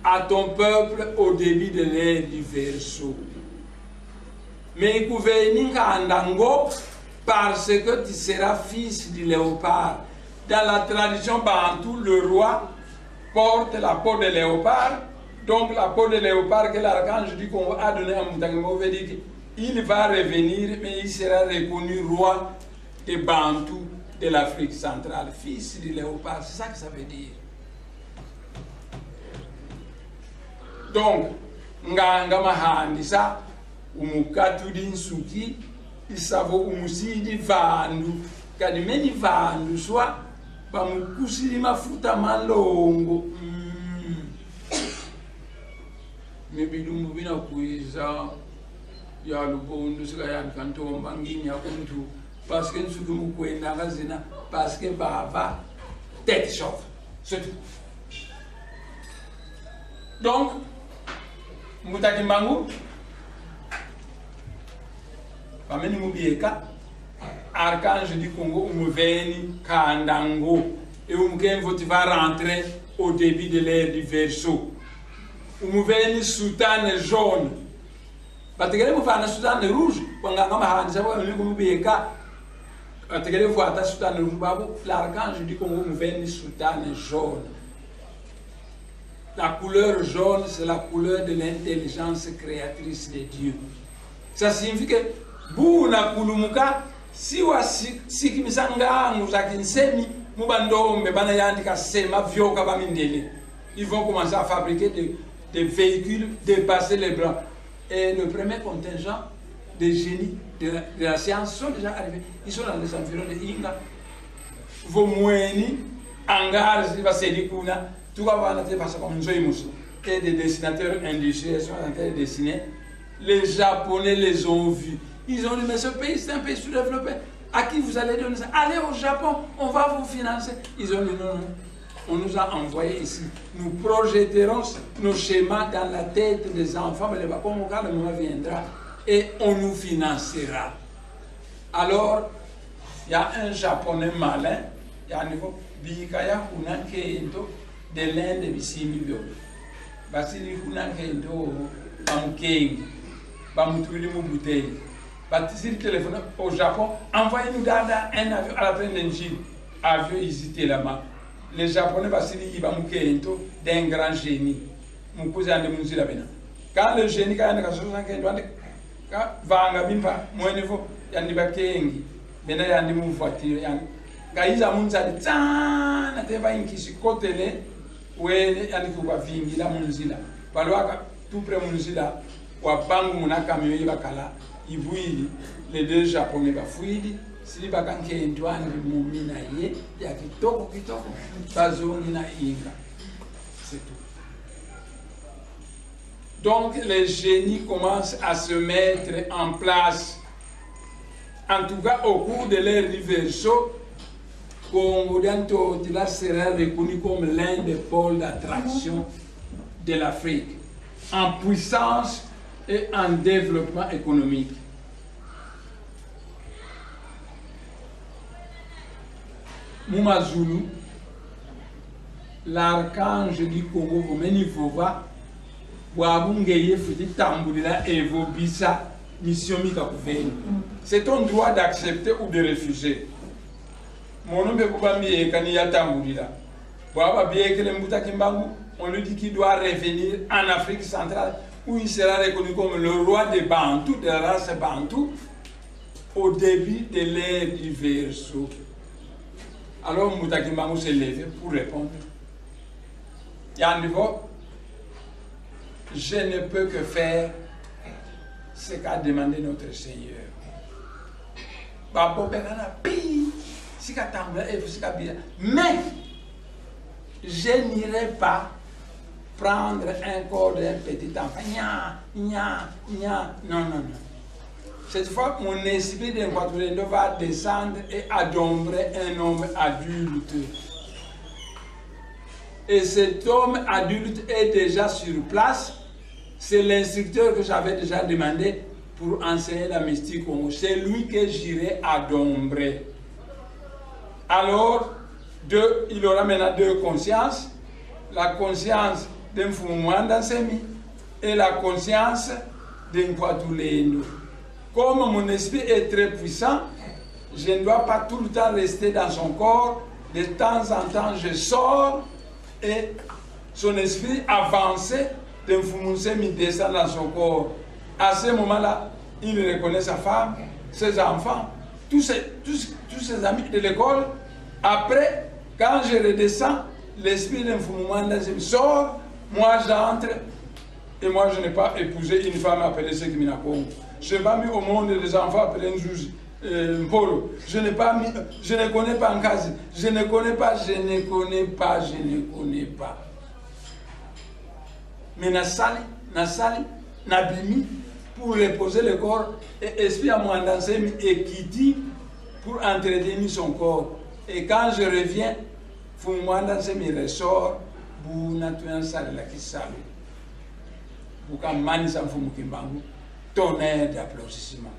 à ton peuple au début de l'ère du Verseau. Mais il venir à Ndango parce que tu seras fils du léopard. Dans la tradition bantou, le roi porte la peau de léopard. Donc la peau de léopard que l'archange du Congo a donné à Moutangimo veut dire il va revenir, mais il sera reconnu roi des Bantous de l'Afrique centrale, fils du léopard. C'est ça que ça veut dire. Donc, nganga mahandisa umukatu dinsuki isavo umusidi vandu kadimeni vandu swa bamukusiri mafuta malongo mebidumbu bina kuiza ya lubondo sika ya kantomba ngini yakuntu parce que nsuki mukwenda ngazina parce que bava tête chauve c'est tout. Donc mutaki mbangu pameni mubieka archange du Congo umuveni kandango et umkenvo va rentrer au début de l'ère du Verseau. Umuveni soutane jaune bategele mufana soutane rouge kwanganga mahandisa bameni mubieka bategele voata soutane rouge babu l'archange du Congo umuveni soutane jaune. La couleur jaune, c'est la couleur de l'intelligence créatrice de Dieu. Ça signifie que buna kulumuka siwa sikimisanga muzakinsemi mubandombe bana yandika sema vyoka bamindele. Ils vont commencer à fabriquer des véhicules dépasser les blancs. Et le premier contingent des génies de la science sont déjà arrivés. Ils sont dans les environs de Inga. Vomweni, Angar, Vasedikuna. Tout va et des dessinateurs industriels sont en train de dessiner. Les Japonais les ont vus. Ils ont dit, mais ce pays, c'est un pays sous-développé. À qui vous allez donner ça? Allez au Japon, on va vous financer. Ils ont dit, non, non. On nous a envoyés ici. Nous projetterons nos schémas dans la tête des enfants, mais le moment viendra et on nous financera. Alors, il y a un Japonais malin, il y a un niveau, Bikaya Hunakento, de l'Inde bisimi bio basili kuna kendo bamkengi bamutuli mu bouteille batisili téléphone au Japon envoyez-nous un avion à la fin d'un Chine avion hésité là-bas les Japonais basili bamkendo d'un grand génie mukuza ande munzi la bena quand le génie quand ka sosa kendo ande ka vanga bimpa mwenevo yandi bakengi bena yandi mu voiture yandi kaiza munza de tsana te va inkisi kotele wele andikuba vingi la munzila balwaka tout près munzila wa bangu muna camion ibakala ibuili les deux japonais bafuili sili bakanke ndwani mumina ye ya kitoko bazongi na inga c'est tout. Donc les génies commencent à se mettre en place, en tout cas au cours de l'ère du Verseau. Congo d'Antotila sera reconnu comme l'un des pôles d'attraction de l'Afrique, en puissance et en développement économique. Moumazulu, l'archange du Congo, Vomenivoba, Wabungeye Futi Tambourila et Vobisa, mission Mika. C'est ton droit d'accepter ou de refuser. Mon nom est Boubambi Kania Tambourila. On lui dit qu'il doit revenir en Afrique centrale où il sera reconnu comme le roi des Bantous, de la race Bantou, au début de l'ère du Verseau. Alors Moutakimbangu s'est levé pour répondre. Yannivo, je ne peux que faire ce qu'a demandé notre Seigneur. Mais je n'irai pas prendre un corps d'un petit enfant. Non. Cette fois, mon esprit d'un Quatuléndo va descendre et adombrer un homme adulte. Et cet homme adulte est déjà sur place. C'est l'instructeur que j'avais déjà demandé pour enseigner la mystique Congo. C'est lui que j'irai adombrer. Alors, il aura maintenant deux consciences. La conscience d'un Fumouanda Semi et la conscience d'un Quatuléndo. Comme mon esprit est très puissant, je ne dois pas tout le temps rester dans son corps. De temps en temps, je sors et son esprit avancé d'un Fumounsemi descend dans son corps. À ce moment-là, il reconnaît sa femme, ses enfants, tous ses amis de l'école. Après, quand je redescends, l'esprit d'un Fumouanda sort, moi j'entre Et moi, je n'ai pas épousé une femme appelée Sekimina Congo. Je n'ai pas mis au monde des enfants appelés Nzouzi, Mpolo. Je ne connais pas Nkazi. Je ne connais pas. Mais Nassali, Nabimi, pour reposer le corps, et esprit à moi Ndansemi et Kiti pour entretenir son corps. Et quand je reviens, Fumwa Ndansemi ressort, Bounatuan Sali la Kisalu. Boukamani Samfumu Kimbangu, tonnerre d'applaudissements.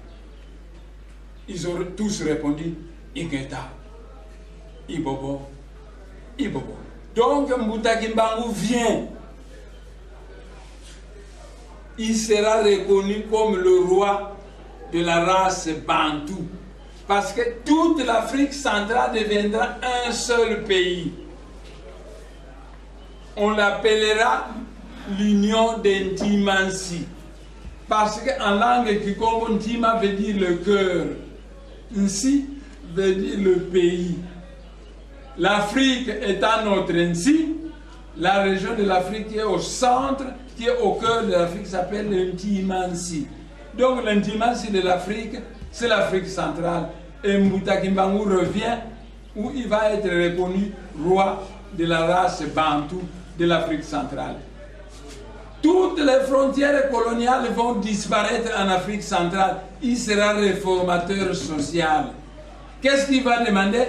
Ils ont tous répondu, Igeta, Ibobo, Ibobo. Donc Mbouta Kimbangu vient. Il sera reconnu comme le roi de la race bantou. Parce que toute l'Afrique centrale deviendra un seul pays. On l'appellera l'Union d'Intimansi. Parce qu'en langue kikongo, Ntima veut dire le cœur. Nsi veut dire le pays. L'Afrique étant notre Nsi, la région de l'Afrique qui est au centre, qui est au cœur de l'Afrique, s'appelle l'Intimansi. Donc l'Intimansi de l'Afrique, c'est l'Afrique centrale. Et Mbouta Kimbangu revient où il va être reconnu roi de la race bantou de l'Afrique centrale. Toutes les frontières coloniales vont disparaître en Afrique centrale. Il sera réformateur social. Qu'est-ce qu'il va demander?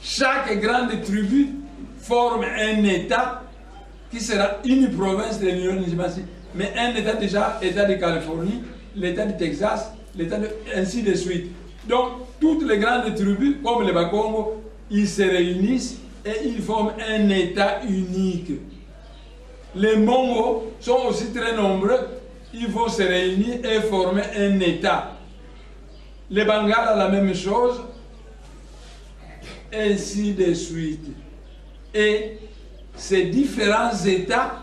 Chaque grande tribu forme un État qui sera une province de l'Union d'Intimansi, mais un État déjà, État de Californie, l'État du Texas, l'État de... ainsi de suite. Donc, toutes les grandes tribus, comme les Bakongo, ils se réunissent et ils forment un État unique. Les Mongos sont aussi très nombreux, ils vont se réunir et former un État. Les Bengales, la même chose, ainsi de suite. Et ces différents États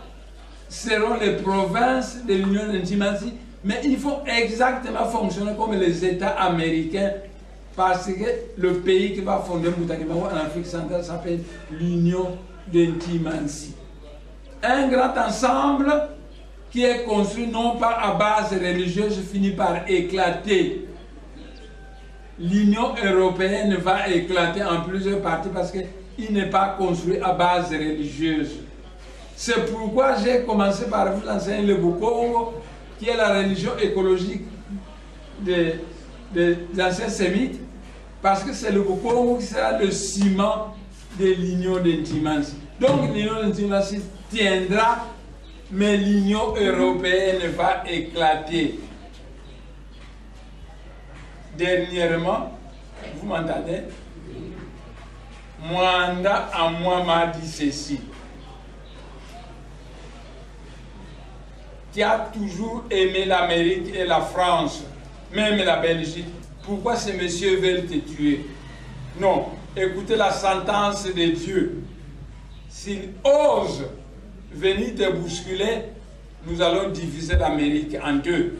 seront les provinces de l'Union d'Intimansi, mais ils vont exactement fonctionner comme les États américains, parce que le pays qui va fonder Mbouta Kimbangu en Afrique centrale s'appelle l'Union d'Intimansi. Un grand ensemble qui est construit non pas à base religieuse finit par éclater. L'Union européenne va éclater en plusieurs parties parce qu'il n'est pas construit à base religieuse. C'est pourquoi j'ai commencé par vous enseigner le Bukongo, qui est la religion écologique des anciens sémites, parce que c'est le Bukongo qui sera le ciment de l'Union d'Intimansi. Donc l'Union d'Intimansi tiendra, mais l'Union européenne va éclater. Dernièrement, vous m'entendez? Mwanda à moi m'a dit ceci. Tu as toujours aimé l'Amérique et la France, même la Belgique. Pourquoi ces messieurs veulent te tuer? Non, écoutez la sentence de Dieu. S'ils osent venir te bousculer, nous allons diviser l'Amérique en deux.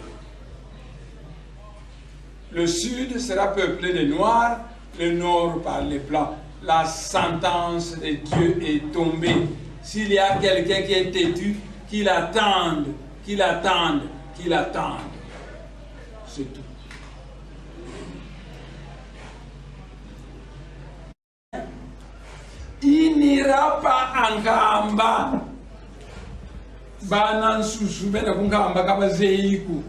Le sud sera peuplé de noirs, le nord par les blancs. La sentence de Dieu est tombée. S'il y a quelqu'un qui est têtu, qu'il attende, qu'il attende, qu'il attende. C'est tout. Il n'ira pas en Kamba. Banan susu bena kunkamba kaba zeiku.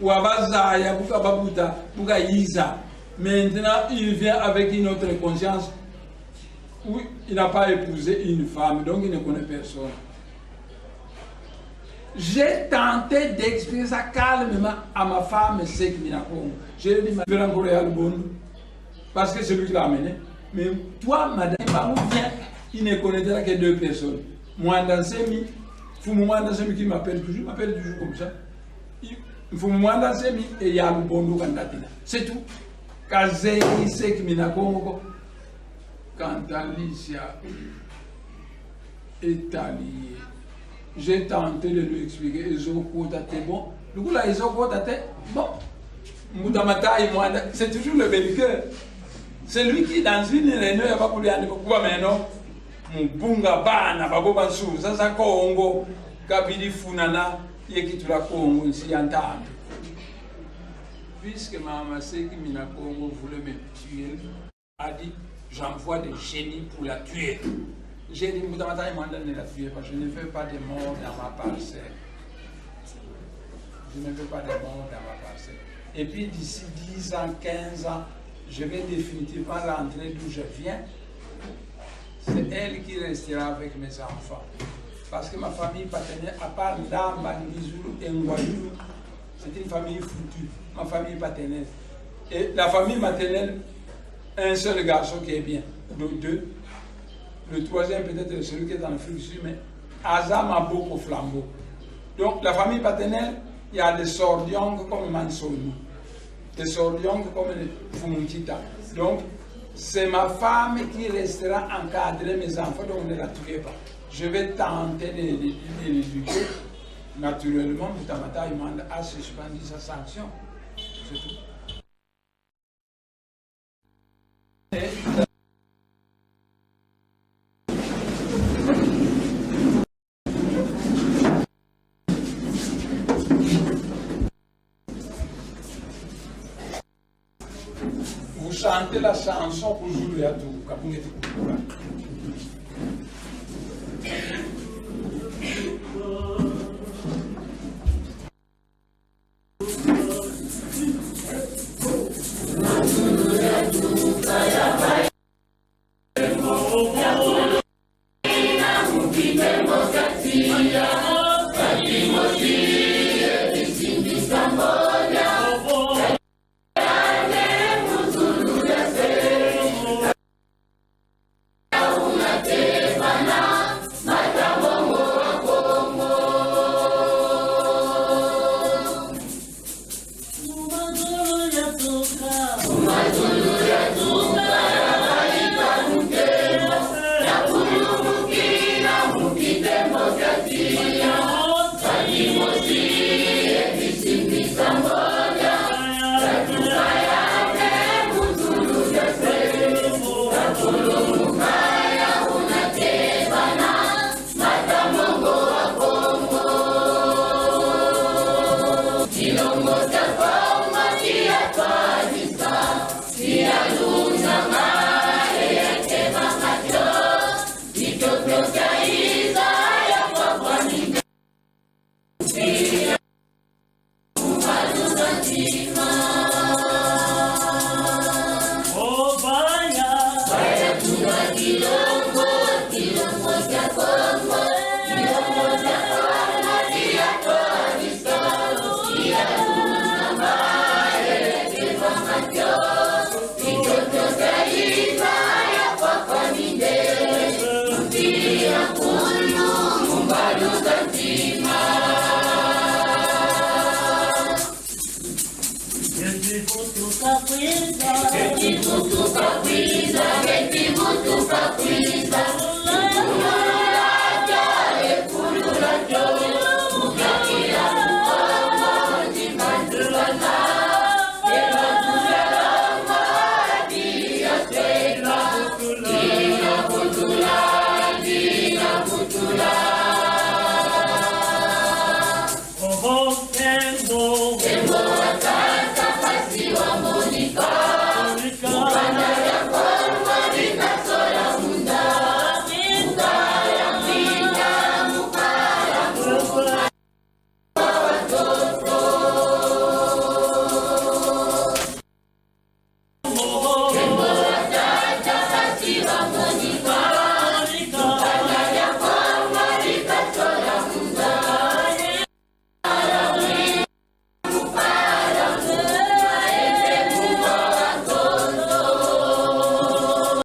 Wabazaya buka babuta buka yiza. Maintenant, il vient avec une autre conscience où il n'a pas épousé une femme, donc il ne connaît personne. J'ai tenté d'expliquer ça calmement à ma femme, Sekimina Congo. Je lui ai dit, je vais encore aller au parce que c'est lui qui l'a amené. Mais toi, madame, il ne connaîtra que deux personnes. Moi, dans Semi, Fumouandansemi qui m'appelle toujours comme ça. Fumouandansemi et Yalubondo Kandatina. C'est tout. Kazei Sekimina Congo, quand Alicia est alliée. J'ai tenté de lui expliquer, bon, du coup là, bon, c'est toujours le belliqueur. C'est lui qui, dans une réunion, il n'y a pas pour lui aller, mais non, Mbunga Bana, Babobansu, Sasa Kongo, Kabidi Funana, et qui tu la Congo ici en table. Puisque Maman Seki Mina Congo voulait me tuer, a dit j'envoie des génies pour la tuer. J'ai dit Moutamata, il m'a donné la tuer parce que je ne fais pas de mort dans ma parcelle. Je ne fais pas de mort dans ma parcelle. Et puis d'ici 10 ans, 15 ans, je vais définitivement rentrer d'où je viens. C'est elle qui restera avec mes enfants. Parce que ma famille paternelle, à part Ndamba, Ngizulu et Ngwayoulou, c'est une famille foutue. Ma famille paternelle. Et la famille maternelle, un seul garçon qui est bien. Donc deux. Le troisième peut-être celui qui est dans l'Afrique du Sud, mais Azam a beaucoup flambeau. Donc la famille paternelle, il y a des sordions comme Mansoni, des sordions comme Fumunkita. Donc c'est ma femme qui restera encadrer mes enfants, donc ne la tuez pas. Je vais tenter de l'éduquer. Naturellement, Moutamata demande à suspendre sa sanction. C'est tout. Vous chantez la chanson pour jouer à tout. Oh,